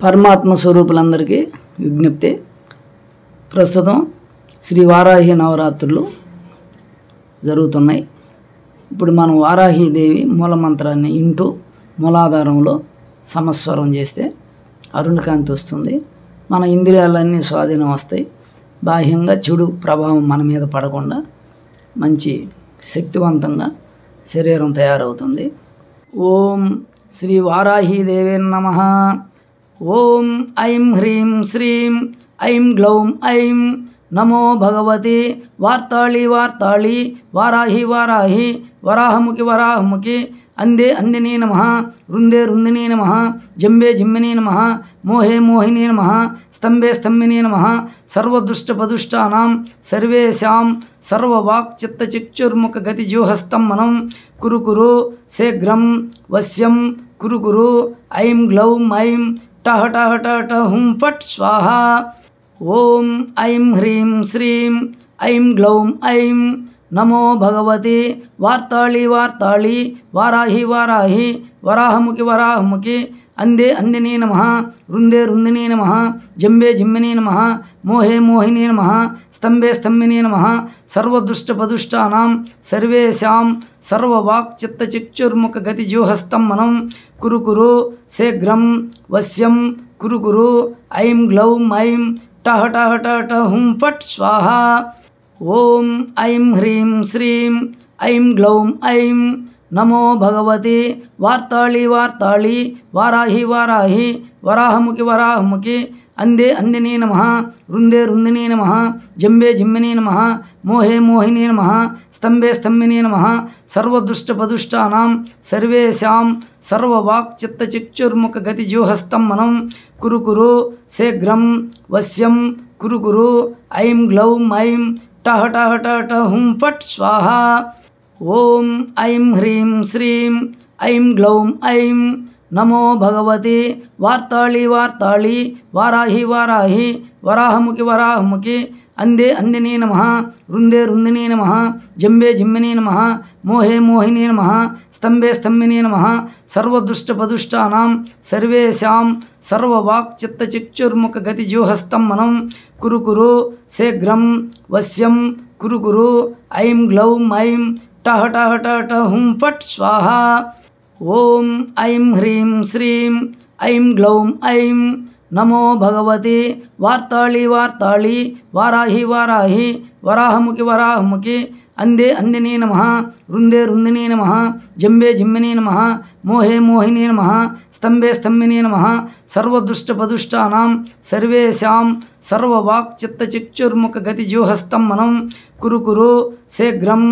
పరమాత్మ స్వరూపులందరికీ విజ్ఞప్తి. ప్రస్తుతం శ్రీ వారాహి నవరాత్రులు జరుగుతున్నాయి. ఇప్పుడు మనం వారాహీదేవి మూలమంత్రాన్ని ఇంటూ మూలాధారంలో సమస్వరం చేస్తే అరుణకాంతి వస్తుంది. మన ఇంద్రియాలన్నీ స్వాధీనం వస్తాయి. బాహ్యంగా చెడు ప్రభావం మన మీద పడకుండా మంచి శక్తివంతంగా శరీరం తయారవుతుంది. ఓం శ్రీ వారాహీదేవే నమః. ఓం ఐం హ్రీం శ్రీం ఐం గ్లౌం ఐం నమో భగవతి వార్తాళి వార్తాళి వారాహి వారాహి వరాహముఖి వరాహముఖి అందే అందిని నమః. రుందే రుందిని నమః. జంబే జిమ్మిని నమః. మోహే మోహిని నమః. స్తంభే స్తంభిని నమః. సర్వదుష్టపదుష్టానాం సర్వేషాం సర్వవాక్చిత్తచిక్షుర్ముఖ గతిజూహస్తం మనం కురు కురు శీఘ్రం వశ్యం కురు కురు ఐం గ్లౌం ఐం టహ టహ టహ హుం ఫట్ స్వాహ. ఓం ఐం హ్రీం శ్రీం ఐం గ్లౌం ఐం నమో భగవతి వార్తాళి వార్తాళి వారాహి వారాహి వరాహముఖి వరాహముఖి అందే అందిని నమః. రుందే రుందిని నమః. జంబే జిమ్మిని నమః. మోహే మోహిని నమః. స్తంభే స్తంభిని నమః. సర్వదుష్టపదుష్టానాం సర్వేషాం సర్వవాక్చిత్తచిక్షుర్ముఖ గతిజూహస్తం మనం కురు కురు శీఘ్రం వశ్యం కురు కురు ఐం గ్లౌం ఐం టహ టహ టహ హుం ఫట్ స్వాహ. ఓం ఐం హ్రీం శ్రీం ఐం గ్లౌం ఐం నమో భగవతి వార్తాళి వార్తాళి వారాహి వారాహి వరాహముఖి వరాహముఖి అందే అందిని నమః. రుందే రుందిని నమః. జంబే జిమ్మిని నమః. మోహే మోహిని నమః. స్తంభే స్తంభిని నమః. సర్వదుష్టపదుష్టానాం సర్వేషాం సర్వవాక్చిత్తచిక్షుర్ముఖ గతిజూహస్తం మనం కురు కురు శీఘ్రం వశ్యం కురు కురు ఐం గ్లౌం ఐం టహ టహ టహ హుం ఫట్ స్వాహ. ఓం ఐం హ్రీం శ్రీం ఐం గ్లౌం ఐం నమో భగవతి వార్తాళి వార్తాళి వారాహి వారాహి వరాహముఖి వరాహముఖి అందే అందిని నమః. రుందే రుందిని నమః. జంబే జిమ్మిని నమః. మోహే మోహిని నమః. స్తంభే స్తంభిని నమః. సర్వదుష్టపదుష్టానాం సర్వేషాం సర్వవాక్చిత్తచిక్షుర్ముఖ గతిజూహస్తం మనం కురు కురు శీఘ్రం వశ్యం కురు కురు ఐం గ్లౌం ఐం టహ టహ టహ హుం ఫట్ స్వాహ. ఓం ఐం హ్రీం శ్రీం ఐం గ్లౌం ఐం నమో భగవతి వార్తాళి వార్తాళి వారాహి వారాహి వరాహముఖి వరాహముఖి అందే అందిని నమః. రుందే రుందిని నమః. జంబే జిమ్మిని నమః. మోహే మోహిని నమః. స్తంభే స్తంభిని నమః. సర్వదుష్టపదుష్టానాం సర్వేషాం సర్వవాక్చిత్తచిక్షుర్ముఖ గతిజూహస్తం మనం కురు కురు శీఘ్రం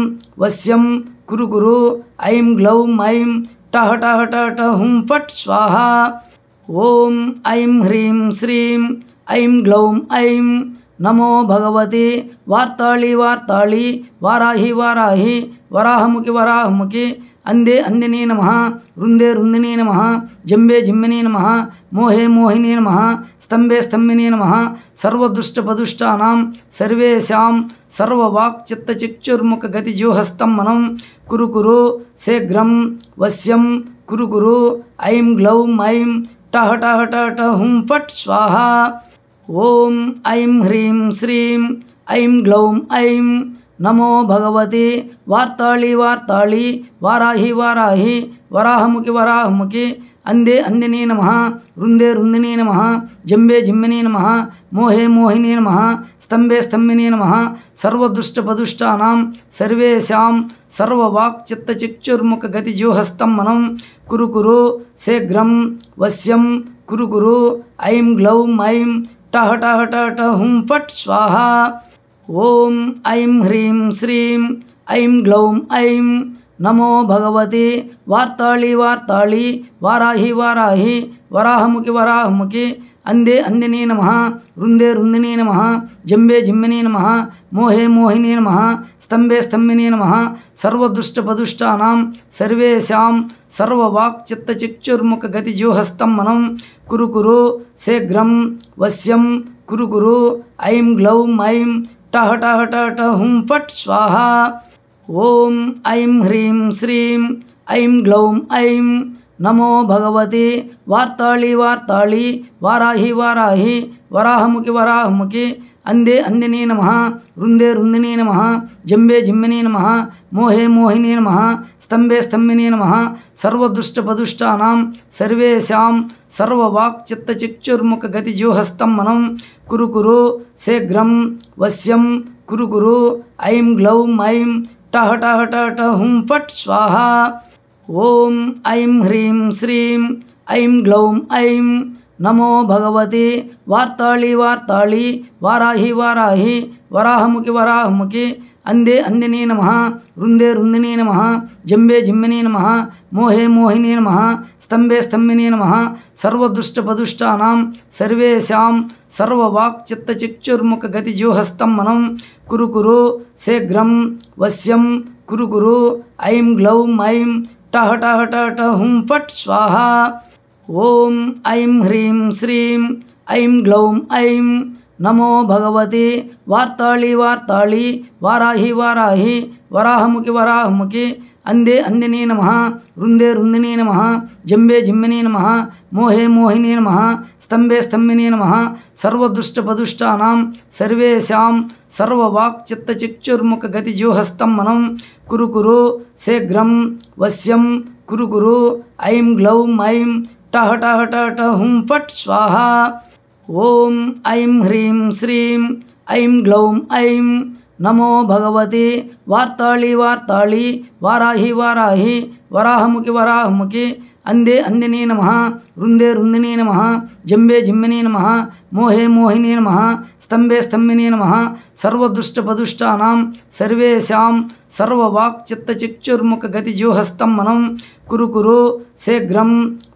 వశ్యం కురు కురు ఐం గ్లౌం ఐం టహ టహ టహ హుం ఫట్ స్వాహ. ఓం ఐం హ్రీం శ్రీం ఐం గ్లౌం ఐం నమో భగవతి వార్తాళి వార్తాళి వారాహి వారాహి వరాహముఖి వరాహముఖి అందే అందిని నమః. రుందే రుందిని నమః. జంబే జిమ్మిని నమః. మోహే మోహిని నమః. స్తంభే స్తంభిని నమః. సర్వదుష్టపదుష్టానాం సర్వేషాం సర్వవాక్చిత్తచిక్షుర్ముఖ గతిజూహస్తం మనం కురు కురు శీఘ్రం వశ్యం కురు కురు ఐం గ్లౌం ఐం టహ టహ టహ హుం ఫట్ స్వాహ. ఓం ఐం హ్రీం శ్రీం ఐం గ్లౌం ఐం నమో భగవతి వార్తాళి వార్తాళి వారాహి వారాహి వరాహముఖి వరాహముఖి అందే అందిని నమః. రుందే రుందిని నమః. జంబే జిమ్మిని నమః. మోహే మోహిని నమః. స్తంభే స్తంభిని నమః. సర్వదుష్టపదుష్టానాం సర్వేషాం సర్వవాక్చిత్తచిక్షుర్ముఖ గతిజూహస్తం మనం కురు కురు శీఘ్రం వశ్యం కురు కురు ఐం గ్లౌం ఐం టహ టహ టహ హుం ఫట్ స్వాహ. ఓం ఐం హ్రీం శ్రీం ఐం గ్లౌం ఐం నమో భగవతి వార్తాళి వార్తాళి వారాహి వారాహి వరాహముఖి వరాహముఖి అందే అందిని నమః. రుందే రుందిని నమః. జంబే జిమ్మిని నమః. మోహే మోహిని నమః. స్తంభే స్తంభిని నమః. సర్వదుష్టపదుష్టానాం సర్వేషాం సర్వవాక్చిత్తచిక్షుర్ముఖ గతిజూహస్తం మనం కురు కురు శీఘ్రం వశ్యం కురు కురు ఐం గ్లౌం ఐం టహ టహ టహ హుం ఫట్ స్వాహ. ఓం ఐం హ్రీం శ్రీం ఐం గ్లౌం ఐం नमो भगवते वार्ताली वार्ताली वाराही वाराही वराहमुखि वराहमुखि अंदे अंदिने नमः रुंदे रुंदिने नमः जंबे जिम्मिने नमः मोहे मोहिने नमः स्तंभे स्तंभिने नमः सर्वदुष्टपदुष्टानां सर्वेषां सर्ववाक्चित्तचिक्षुर्मुखगतिजोहस्तं मनं कुरु कुरु शीघ्रं वश्यं कुरु कुरु ऐं ग्लौं ऐं टः टः टः टः हुं फट् स्वाहा ओम ऐं ह्रीं श्रीं ऐं ग्लौं ऐं नमो भगवते वार्ताली वार्ताली वाराही वाराही वराहमुखि वराहमुखि अंदे अंदिने नमः रुंदे रुंदिने नमः जंबे जिम्मिने नमः मोहे मोहिने नमः स्तंभे स्तंभिने नमः सर्वदुष्टपदुष्टानां सर्वेषां सर्ववाक्चित्तचिक्षुर्मुखगतिजोहस्तं मनं कुरु कुरु शीघ्रं वश्यं कुरु कुरु ऐं ग्लौं ऐं टः टः टः टः हुं फट् स्वाहा ओम ऐं ह्रीं श्रीं ऐं ग्लौं ऐं नमो भगवते वार्ताली वार्ताली वाराही वाराही वराहमुखि वराहमुखि अंदे अंदिने नमः रुंदे रुंदिने नमः जंबे जिम्मिने नमः मोहे मोहिने नमः स्तंभे स्तंभिने नमः सर्वदुष्टपदुष्टानां सर्वेषां सर्ववाक्चित्तचिक्षुर्मुखगतिजोहस्तं मनं कुरु कुरु शीघ्रं वश्यं कुरु कुरु ऐं ग्लौं ऐं टः टः टः टः हुं फट् स्वाहा ओम ऐं ह्रीं श्रीं ऐं ग्लौं ऐं नमो भगवते वार्ताली वार्ताली वाराही वाराही वराहमुखि वराहमुखि अंदे अंदिने नमः रुंदे रुंदिने नमः जंबे जिम्मिने नमः मोहे मोहिने नमः स्तंभे स्तंभिने नमः सर्वदुष्टपदुष्टानां सर्वेषां सर्ववाक्चित्तचिक्षुर्मुखगतिजोहस्तं मनं कुरु कुरु शीघ्रं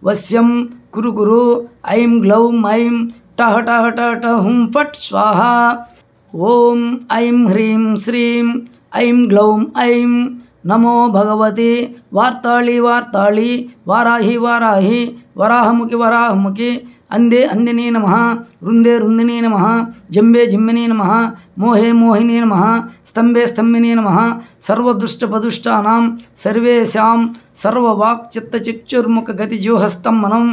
वश्यं कुरु कुरु ऐं ग्लौं ऐं टः टः टः टः हुं फट् स्वाहा ओम ऐं ह्रीं श्रीं ऐं ग्लौं ऐं नमो भगवते वार्ताली वार्ताली वाराही वाराही वराहमुखि वराहमुखि अंदे अंदिने नमः रुंदे रुंदिने नमः जंबे जिम्मिने नमः मोहे मोहिने नमः स्तंभे स्तंभिने नमः सर्वदुष्टपदुष्टानां सर्वेषां सर्ववाक्चित्तचिक्षुर्मुखगतिजोहस्तं मनं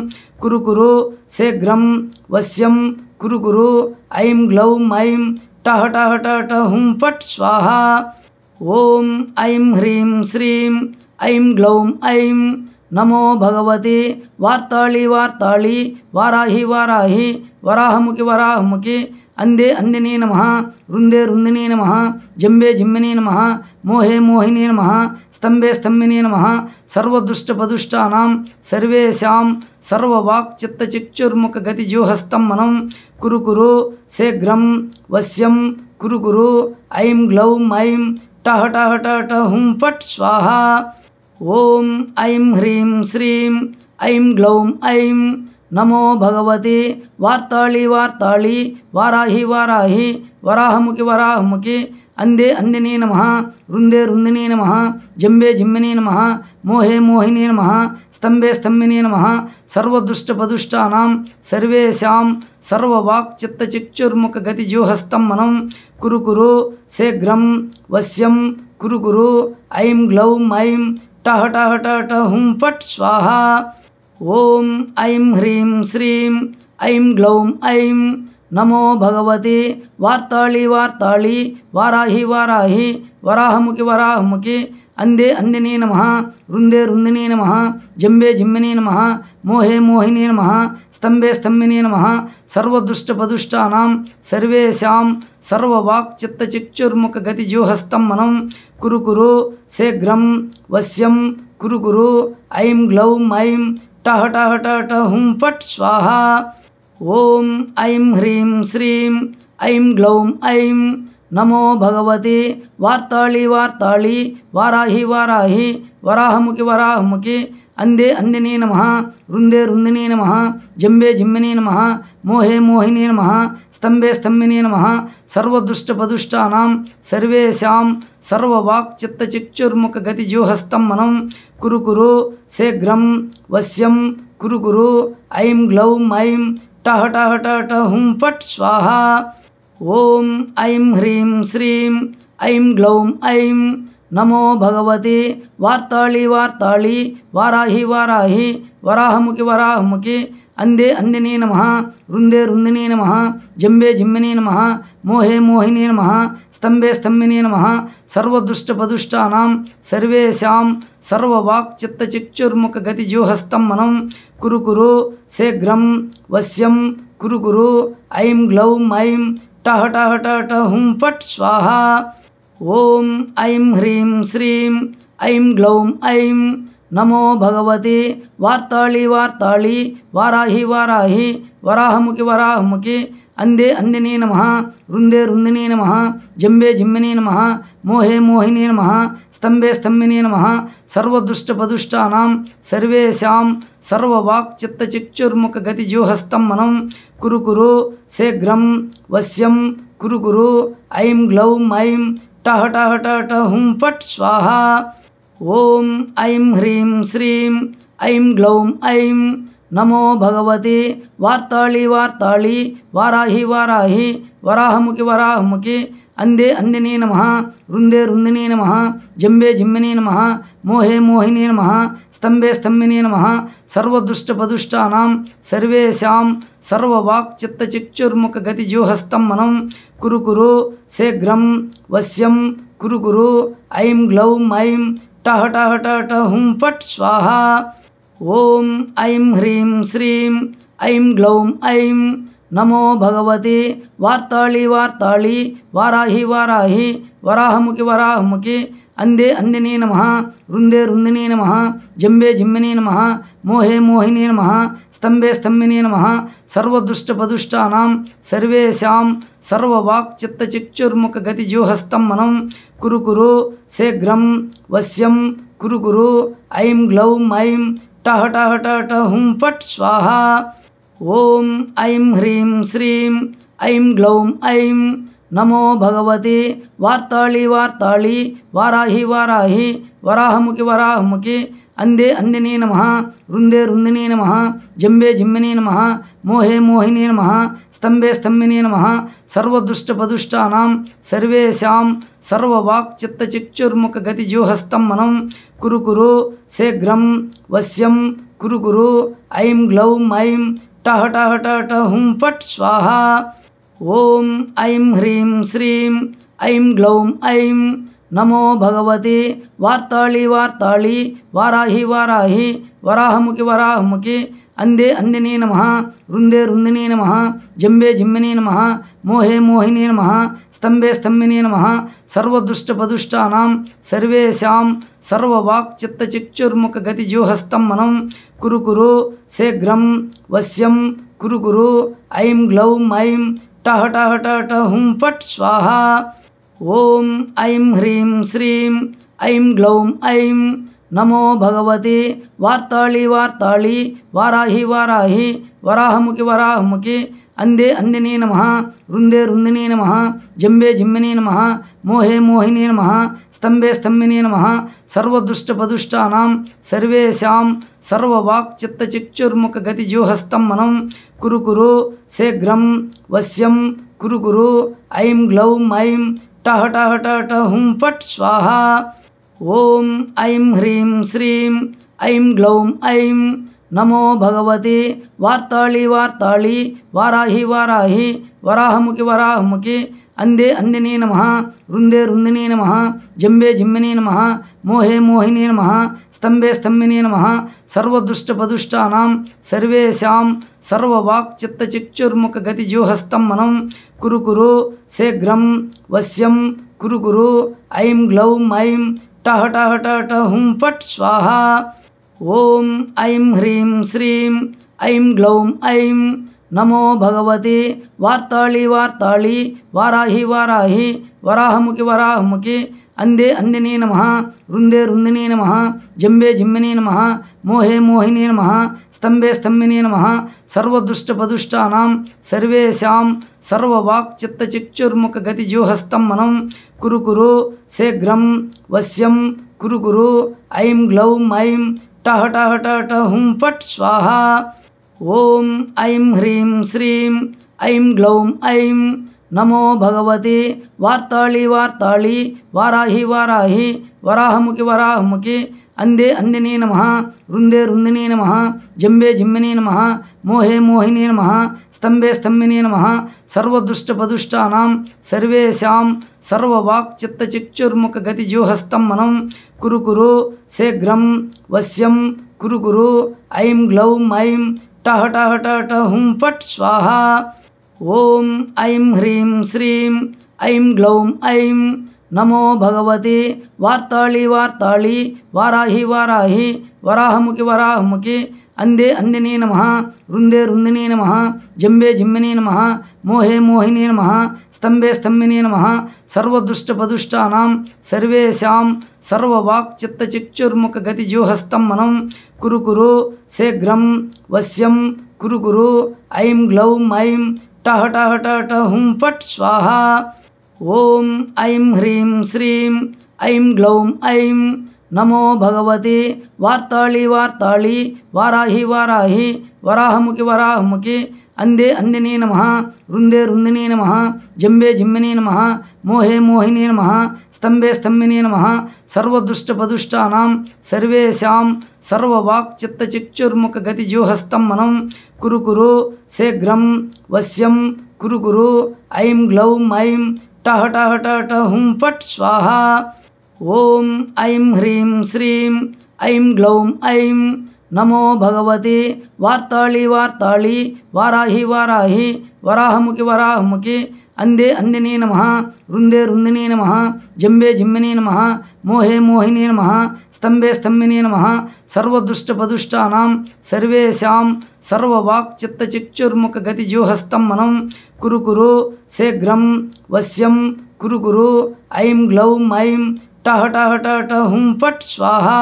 कुरु कुरु शीघ्रं वश्यं कुरु कुरु ऐं ग्लौं ऐं टः टः टः टः हुं फट् स्वाहा ओम ऐं ह्रीं श्रीं ऐं ग्लौं ऐं नमो भगवते वार्ताली वार्ताली वाराही वाराही वराहमुखि वराहमुखि अंदे अंदिने नमः रुंदे रुंदिने नमः जंबे जिम्मिने नमः मोहे मोहिने नमः स्तंभे स्तंभिने नमः सर्वदुष्टपदुष्टानां सर्वेषां सर्ववाक्चित्तचिक्षुर्मुखगतिजोहस्तं मनं कुरु कुरु शीघ्रं वश्यं कुरु कुरु ऐं ग्लौं ऐं टः टः टः टः हुं फट् स्वाहा ओम ऐं ह्रीं श्रीं ऐं ग्लौं ऐं नमो भगवते वार्ताली वार्ताली वाराही वाराही वराहमुखि वराहमुखि अंदे अंदिने नमः रुंदे रुंदिने नमः जंबे जिम्मिने नमः मोहे मोहिने नमः स्तंभे स्तंभिने नमः सर्वदुष्टपदुष्टानां सर्वेषां सर्ववाक्चित्तचिक्षुर्मुखगतिजोहस्तं मनं कुरु कुरु शीघ्रं वश्यं कुरु कुरु ऐं ग्लौं ऐं टः टः टः टः हुं फट् स्वाहा ओम ऐं ह्रीं श्रीं ऐं ग्लौं ऐं नमो भगवते वार्ताली वार्ताली वाराही वाराही वराहमुखि वराहमुखि अंदे अंदिने नमः रुंदे रुंदिने नमः जंबे जिम्मिने नमः मोहे मोहिने नमः स्तंभे स्तंभिने नमः सर्वदुष्टपदुष्टानां सर्वेषां सर्ववाक्चित्तचिक्षुर्मुखगतिजोहस्तं मनं कुरु कुरु शीघ्रं वश्यं कुरु कुरु ऐं ग्लौं ऐं टः टः टः टः हुं फट् स्वाहा ओम ऐं ह्रीं श्रीं ऐं ग्लौं ऐं नमो भगवते वार्ताली वार्ताली वाराही वाराही वराहमुखि वराहमुखि अंदे अंदिने नमः रुंदे रुंदिने नमः जंबे जिम्मिने नमः मोहे मोहिने नमः स्तंभे स्तंभिने नमः सर्वदुष्टपदुष्टानां सर्वेषां सर्ववाक्चित्तचिक्षुर्मुखगतिजोहस्तं मनं कुरु कुरु शीघ्रं वश्यं कुरु कुरु ऐं ग्लौं ऐं टः टः टः टः हुं फट् स्वाहा ओम ऐं ह्रीं श्रीं ऐं ग्लौं ऐं नमो भगवते वार्ताली वार्ताली वाराही वाराही वराहमुखि वराहमुखि अंदे अंदिने नमः रुंदे रुंदिने नमः जंबे जिम्मिने नमः मोहे मोहिने नमः स्तंभे स्तंभिने नमः सर्वदुष्टपदुष्टानां सर्वेषां सर्ववाक्चित्तचिक्षुर्मुखगतिजोहस्तं मनं कुरु कुरु शीघ्रं वश्यं कुरु कुरु ऐं ग्लौं ऐं टः टः टः टः हुं फट् स्वाहा ओम ऐं ह्रीं श्रीं ऐं ग्लौं ऐं नमो भगवते वार्ताली वार्ताली वाराही वाराही वराहमुखि वराहमुखि अंदे अंदिने नमः रुंदे रुंदिने नमः जंबे जिम्मिने नमः मोहे मोहिने नमः स्तंभे स्तंभिने नमः सर्वदुष्टपदुष्टानां सर्वेषां सर्ववाक्चित्तचिक्षुर्मुखगतिजोहस्तं मनं कुरु कुरु शीघ्रं वश्यं कुरु कुरु ऐं ग्लौं ऐं टः टः टः टः हुं फट् स्वाहा ओम ऐं ह्रीं श्रीं ऐं ग्लौं ऐं नमो भगवते वार्ताली वार्ताली वाराही वाराही वराहमुखि वराहमुखि अंदे अंदिने नमः रुंदे रुंदिने नमः जंबे जिम्मिने नमः मोहे मोहिने नमः स्तंभे स्तंभिने नमः सर्वदुष्टपदुष्टानां सर्वेषां सर्ववाक्चित्तचिक्षुर्मुखगतिजोहस्तं मनं कुरु कुरु शीघ्रं वश्यं कुरु कुरु ऐं ग्लौं ऐं टः टः टः टः हुं फट् स्वाहा ओम ऐं ह्रीं श्रीं ऐं ग्लौं ऐं नमो भगवते वार्ताली वार्ताली वाराही वाराही वराहमुखि वराहमुखि अंदे अंदिने नमः रुंदे रुंदिने नमः जंबे जिम्मिने नमः मोहे मोहिने नमः स्तंभे स्तंभिने नमः सर्वदुष्टपदुष्टानां सर्वेषां सर्ववाक्चित्तचिक्षुर्मुखगतिजोहस्तं मनं कुरु कुरु शीघ्रं वश्यं कुरु कुरु ऐं ग्लौं ऐं टः टः टः टः हुं फट् स्वाहा ओम ऐं ह्रीं श्रीं ऐं ग्लौं ऐं नमो भगवते वार्ताली वार्ताली वाराही वाराही वराहमुखि वराहमुखि अंदे अंदिने नमः रुंदे रुंदिने नमः जंबे जिम्मिने नमः मोहे मोहिने नमः स्तंभे स्तंभिने नमः सर्वदुष्टपदुष्टानां सर्वेषां सर्ववाक्चित्तचिक्षुर्मुखगतिजोहस्तं मनं कुरु कुरु शीघ्रं वश्यं कुरु कुरु ऐं ग्लौं ऐं टः टः टः टः हुं फट् स्वाहा ओम ऐं ह्रीं श्रीं ऐं ग्लौं ऐं नमो भगवते वार्ताली वार्ताली वाराही वाराही वराहमुखि वराहमुखि अंदे अंदिने नमः रुंदे रुंदिने नमः जंबे जिम्मिने नमः मोहे मोहिने नमः स्तंभे स्तंभिने नमः सर्वदुष्टपदुष्टानां सर्वेषां सर्ववाक्चित्तचिक्षुर्मुखगतिजोहस्तं मनं कुरु कुरु शीघ्रं वश्यं कुरु कुरु ऐं ग्लौं ऐं टः टः टः टः हुं फट् स्वाहा ओम ऐं ह्रीं श्रीं ऐं ग्लौं ऐं नमो भगवते वार्ताली वार्ताली वाराही वाराही वराहमुखि वराहमुखि अंदे अंदिने नमः रुंदे रुंदिने नमः जंबे जिम्मिने नमः मोहे मोहिने नमः स्तंभे स्तंभिने नमः सर्वदुष्टपदुष्टानां सर्वेषां सर्ववाक्चित्तचिक्षुर्मुखगतिजोहस्तं मनं कुरु कुरु शीघ्रं वश्यं कुरु कुरु ऐं ग्लौं ऐं टः टः टः टः हुं फट् स्वाहा ओम ऐं ह्रीं श्रीं ऐं ग्लौं ऐं नमो भगवते वार्ताली वार्ताली वाराही वाराही वराहमुखि वराहमुखि अंदे अंदिने नमः रुंदे रुंदिने नमः जंबे जिम्मिने नमः मोहे मोहिने नमः स्तंभे स्तंभिने नमः सर्वदुष्टपदुष्टानां सर्वेषां सर्ववाक्चित्तचिक्षुर्मुखगतिजोहस्तं मनं कुरु कुरु शीघ्रं वश्यं कुरु कुरु ऐं ग्लौं ऐं टः टः टः टः हुं फट् स्वाहा ओम ऐं ह्रीं श्रीं ऐं ग्लौं ऐं नमो भगवते वार्ताली वार्ताली वाराही वाराही वराहमुखि वराहमुखि अंदे अंदिने नमः रुंदे रुंदिने नमः जंबे जिम्मिने नमः मोहे मोहिने नमः स्तंभे स्तंभिने नमः सर्वदुष्टपदुष्टानां सर्वेषां सर्ववाक्चित्तचिक्षुर्मुखगतिजोहस्तं मनं कुरु कुरु शीघ्रं वश्यं कुरु कुरु ऐं ग्लौं ऐं टः टः टः टः हुं फट् स्वाहा ओम ऐं ह्रीं श्रीं ऐं ग्लौं ऐं नमो भगवते वार्ताली वार्ताली वाराही वाराही वराहमुखि वराहमुखि अंदे अंदिने नमः रुंदे रुंदिने नमः जंबे जिम्मिने नमः मोहे मोहिने नमः स्तंभे स्तंभिने नमः सर्वदुष्टपदुष्टानां सर्वेषां सर्ववाक्चित्तचिक्षुर्मुखगतिजोहस्तं मनं कुरु कुरु शीघ्रं वश्यं कुरु कुरु ऐं ग्लौं ऐं टः टः टः टः हुं फट् स्वाहा ओम ऐं ह्रीं श्रीं ऐं ग्लौं ऐं नमो भगवते वार्ताली वार्ताली वाराही वाराही वराहमुखि वराहमुखि अंदे अंदिने नमः रुंदे रुंदिने नमः जंबे जिम्मिने नमः मोहे मोहिने नमः स्तंभे स्तंभिने नमः सर्वदुष्टपदुष्टानां सर्वेषां सर्ववाक्चित्तचिक्षुर्मुखगतिजोहस्तं मनं कुरु कुरु शीघ्रं वश्यं कुरु कुरु ऐं ग्लौं ऐं टः टः टः टः हुं फट् स्वाहा ओम ऐं ह्रीं श्रीं ऐं ग्लौं ऐं नमो भगवते वार्ताली वार्ताली वाराही वाराही वराहमुखि वराहमुखि अंदे अंदिने नमः रुंदे रुंदिने नमः जंबे जिम्मिने नमः मोहे मोहिने नमः स्तंभे स्तंभिने नमः सर्वदुष्टपदुष्टानां सर्वेषां सर्ववाक्चित्तचिक्षुर्मुखगतिजोहस्तं मनं कुरु कुरु शीघ्रं वश्यं कुरु कुरु ऐं ग्लौं ऐं टः टः टः टः हुं फट् स्वाहा ओम ऐं ह्रीं श्रीं ऐं ग्लौं ऐं नमो भगवते वार्ताली वार्ताली वाराही वाराही वराहमुखि वराहमुखि अंदे अंदिने नमः रुंदे रुंदिने नमः जंबे जिम्मिने नमः मोहे मोहिने नमः स्तंभे स्तंभिने नमः सर्वदुष्टपदुष्टानां सर्वेषां सर्ववाक्चित्तचिक्षुर्मुखगतिजोहस्तं मनं कुरु कुरु शीघ्रं वश्यं कुरु कुरु ऐं ग्लौं ऐं टः टः टः टः हुं फट् स्वाहा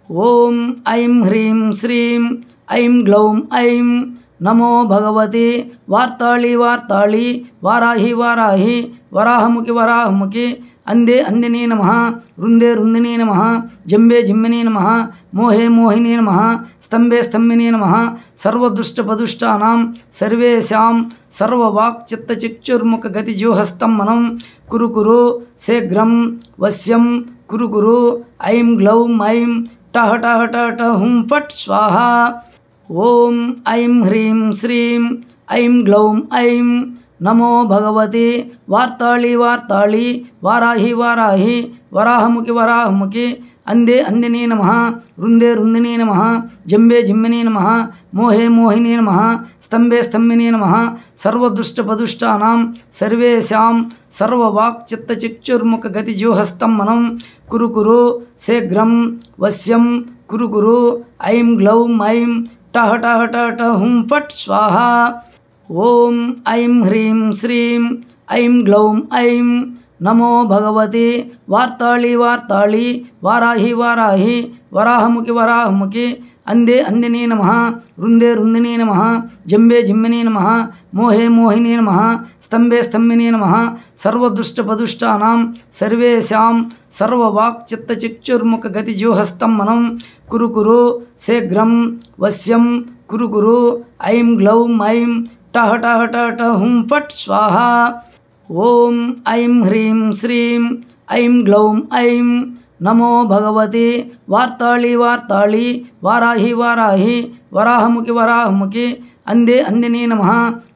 ओम ऐं ह्रीं श्रीं ऐं ग्लौं ऐं नमो भगवते वार्ताली वार्ताली वाराही वाराही वराहमुखि वराहमुखि अंदे अंदिने नमः रुंदे रुंदिने नमः जंबे जिम्मिने नमः मोहे मोहिने नमः स्तंभे स्तंभिने नमः सर्वदुष्टपदुष्टानां सर्वेषां सर्ववाक्चित्तचिक्षुर्मुखगतिजोहस्तं मनं कुरु कुरु शीघ्रं वश्यं कुरु कुरु ऐं ग्लौं ऐं टः टः टः टः हुं फट् स्वाहा ओम ऐं ह्रीं श्रीं ऐं ग्लौं ऐं नमो भगवते वार्ताली वार्ताली वाराही वाराही वराहमुखि वराहमुखि अंदे अंदिने नमः रुंदे रुंदिने नमः जंबे जिम्मिने नमः मोहे मोहिने नमः स्तंभे स्तंभिने नमः सर्वदुष्टपदुष्टानां सर्वेषां सर्ववाक्चित्तचिक्षुर्मुखगतिजोहस्तं मनं कुरु कुरु शीघ्रं वश्यं कुरु कुरु ऐं ग्लौं ऐं टः टः टः टः हुं फट् स्वाहा ओम ऐं ह्रीं श्रीं ऐं ग्लौं ऐं नमो भगवते वार्ताली वार्ताली वाराही वाराही वराहमुखि वराहमुखि अंदे अंदिने नमः रुंदे रुंदिने नमः जंबे जिम्मिने नमः मोहे मोहिने नमः स्तंभे स्तंभिने नमः सर्वदुष्टपदुष्टानां सर्वेषां सर्ववाक्चित्तचिक्षुर्मुखगतिजोहस्तं मनं कुरु कुरु शीघ्रं वश्यं कुरु कुरु ऐं ग्लौं ऐं टः टः टः टः हुं फट् स्वाहा ओम ऐं ह्रीं श्रीं ऐं ग्लौं ऐं नमो भगवते वार्ताली वार्ताली वाराही वाराही वराहमुखि वराहमुखि अंदे अंदिने नमः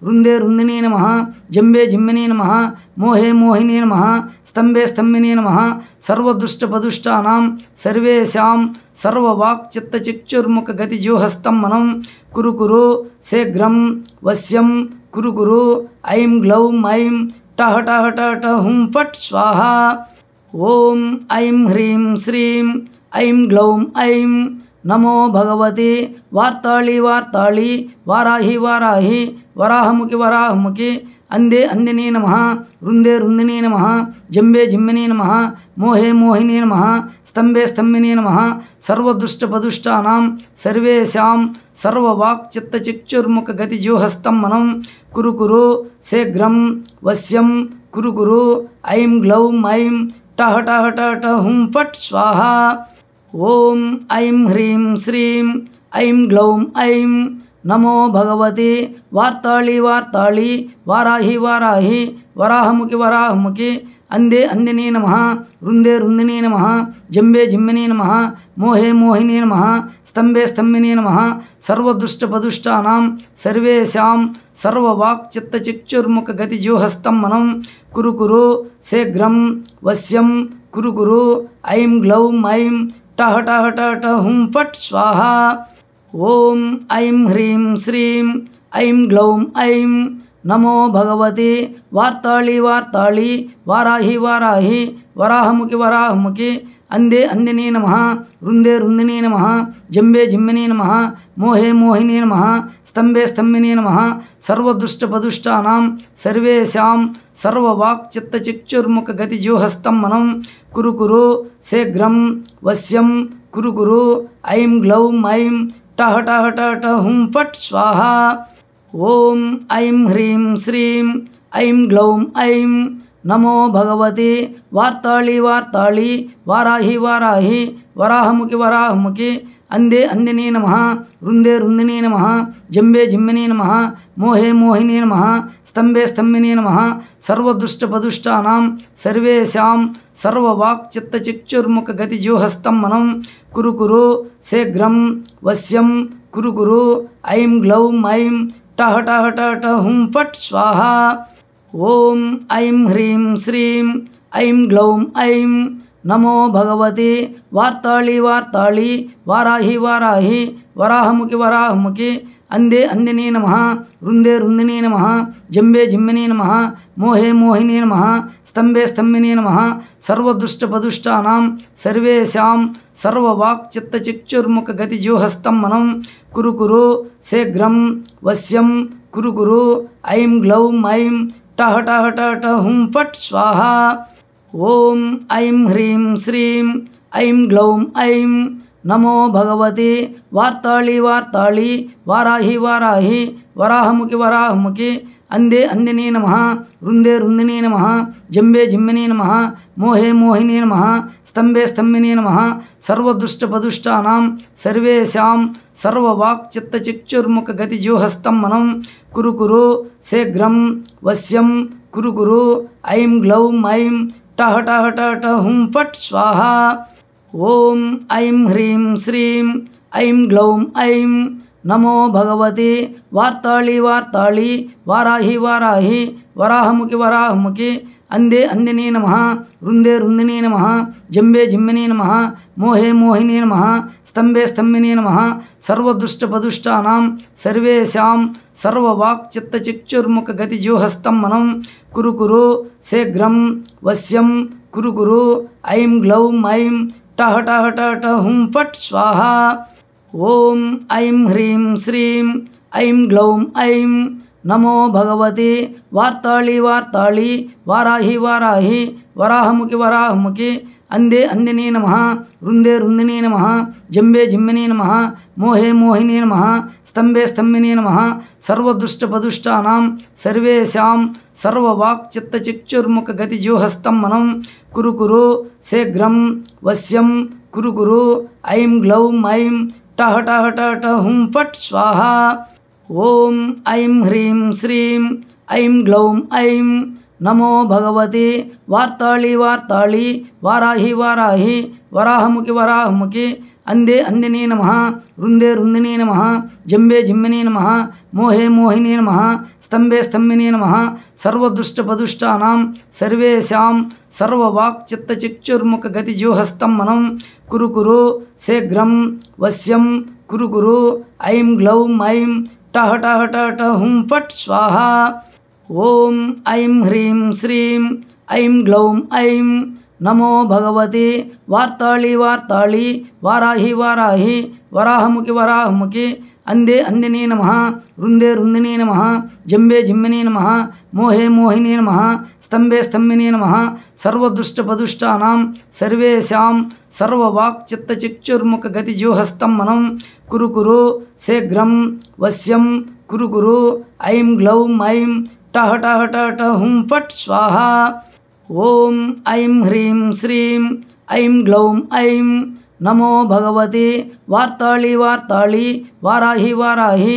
रुंदे रुंदिने नमः जंबे जिम्मिने नमः मोहे मोहिने नमः स्तंभे स्तंभिने नमः सर्वदुष्टपदुष्टानां सर्वेषां सर्ववाक्चित्तचिक्षुर्मुखगतिजोहस्तं मनं कुरु कुरु शीघ्रं वश्यं कुरु कुरु ऐं ग्लौं ऐं टः टः टः टः हुं फट् स्वाहा ओम ऐं ह्रीं श्रीं ऐं ग्लौं ऐं नमो भगवते वार्ताली वार्ताली वाराही वाराही वराहमुखि वराहमुखि अंदे अंदिने नमः रुंदे रुंदिने नमः जंबे जिम्मिने नमः मोहे मोहिने नमः स्तंभे स्तंभिने नमः सर्वदुष्टपदुष्टानां सर्वेषां सर्ववाक्चित्तचिक्षुर्मुखगतिजोहस्तं मनं कुरु कुरु शीघ्रं वश्यं कुरु कुरु ऐं ग्लौं ऐं टः टः टः टः हुं फट् स्वाहा ओम ऐं ह्रीं श्रीं ऐं ग्लौं ऐं नमो भगवते वार्ताली वार्ताली वाराही वाराही वराहमुखि वराहमुखि अंदे अंदिने नमः रुंदे रुंदिने नमः जंबे जिम्मिने नमः मोहे मोहिने नमः स्तंभे स्तंभिने नमः सर्वदुष्टपदुष्टानां सर्वेषां सर्ववाक्चित्तचिक्षुर्मुखगतिजोहस्तं मनं कुरु कुरु शीघ्रं वश्यं कुरु कुरु ऐं ग्लौं ऐं टः टः टः टः हुं फट् स्वाहा ओम ऐं ह्रीं श्रीं ऐं ग्लौं ऐं नमो भगवते वार्ताली वार्ताली वाराही वाराही वराहमुखि वराहमुखि अंदे अंदिने नमः रुंदे रुंदिने नमः जंबे जिम्मिने नमः मोहे मोहिने नमः स्तंभे स्तंभिने नमः सर्वदुष्टपदुष्टानां सर्वेषां सर्ववाक्चित्तचिक्षुर्मुखगतिजोहस्तं मनं कुरु कुरु शीघ्रं वश्यं कुरु कुरु ऐं ग्लौं ऐं टः टः टः टः हुं फट् स्वाहा ओम ऐं ह्रीं श्रीं ऐं ग्लौं ऐं नमो भगवते वार्ताली वार्ताली वाराही वाराही वराहमुखि वराहमुखि अंदे अंदिने नमः रुंदे रुंदिने नमः जंबे जिम्मिने नमः मोहे मोहिने नमः स्तंभे स्तंभिने नमः सर्वदुष्टपदुष्टानां सर्वेषां सर्ववाक्चित्तचिक्षुर्मुखगतिजोहस्तं मनं कुरु कुरु शीघ्रं वश्यं कुरु कुरु ऐं ग्लौं ऐं टः टः टः टः हुं फट् स्वाहा ओम ऐं ह्रीं श्रीं ऐं ग्लौं ऐं नमो भगवते वार्ताली वार्ताली वाराही वाराही वराहमुखि वराहमुखि अंदे अंदिने नमः रुंदे रुंदिने नमः जंबे जिम्मिने नमः मोहे मोहिने नमः स्तंभे स्तंभिने नमः सर्वदुष्टपदुष्टानां सर्वेषां सर्ववाक्चित्तचिक्षुर्मुखगतिजोहस्तं मनं कुरु कुरु शीघ्रं वश्यं कुरु कुरु ऐं ग्लौं ऐं टः टः टः टः हुं फट् स्वाहा ओम ऐं ह्रीं श्रीं ऐं ग्लौं ऐं नमो भगवते वार्ताली वार्ताली वाराही वाराही वराहमुखि वराहमुखि अंदे अंदिने नमः रुंदे रुंदिने नमः जंबे जिम्मिने नमः मोहे मोहिने नमः स्तंभे स्तंभिने नमः सर्वदुष्टपदुष्टानां सर्वेषां सर्ववाक्चित्तचिक्षुर्मुखगतिजोहस्तं मनं कुरु कुरु शीघ्रं वश्यं कुरु कुरु ऐं ग्लौं ऐं टः टः टः टः हुं फट् स्वाहा ओम ऐं ह्रीं श्रीं ऐं ग्लौं ऐं नमो भगवते वार्ताली वार्ताली वाराही वाराही वराहमुखि वराहमुखि अंदे अंदिने नमः रुंदे रुंदिने नमः जंबे जिम्मिने नमः मोहे मोहिने नमः स्तंभे स्तंभिने नमः सर्वदुष्टपदुष्टानां सर्वेषां सर्ववाक्चित्तचिक्षुर्मुखगतिजोहस्तं मनं कुरु कुरु शीघ्रं वश्यं कुरु कुरु ऐं ग्लौं ऐं टः टः टः टः हुं फट् स्वाहा ओम ऐं ह्रीं श्रीं ऐं ग्लौं ऐं नमो भगवते वार्ताली वार्ताली वाराही वाराही वराहमुखि वराहमुखि अंदे अंदिने नमः रुंदे रुंदिने नमः जंबे जिम्मिने नमः मोहे मोहिने नमः स्तंभे स्तंभिने नमः सर्वदुष्टपदुष्टानां सर्वेषां सर्ववाक्चित्तचिक्षुर्मुखगतिजोहस्तं मनं कुरु कुरु शीघ्रं वश्यं कुरु कुरु ऐं ग्लौं ऐं टः टः टः टः हुं फट् स्वाहा ओम ऐं ह्रीं श्रीं ऐं ग्लौं ऐं नमो भगवते वार्ताली वार्ताली वाराही वाराही वराहमुखि वराहमुखि अंदे अंदिने नमः रुंदे रुंदिने नमः जंबे जिम्मिने नमः मोहे मोहिने नमः स्तंभे स्तंभिने नमः सर्वदुष्टपदुष्टानां सर्वेषां सर्ववाक्चित्तचिक्षुर्मुखगतिजोहस्तं मनं कुरु कुरु शीघ्रं वश्यं कुरु कुरु ऐं ग्लौं ऐं टः टः टः टः हुं फट् स्वाहा ओम ऐं ह्रीं श्रीं ऐं ग्लौं ऐं नमो भगवते वार्ताली वार्ताली वाराही वाराही वराहमुखि वराहमुखि अंदे अंदिने नमः रुंदे रुंदिने नमः जंबे जिम्मिने नमः मोहे मोहिने नमः स्तंभे स्तंभिने नमः सर्वदुष्टपदुष्टानां सर्वेषां सर्ववाक्चित्तचिक्षुर्मुखगतिजोहस्तं मनं कुरु कुरु शीघ्रं वश्यं कुरु कुरु ऐं ग्लौं ऐं टः टः टः टः हुं फट् स्वाहा ओम ऐं ह्रीं श्रीं ऐं ग्लौं ऐं नमो भगवते वार्ताली वार्ताली वाराही वाराही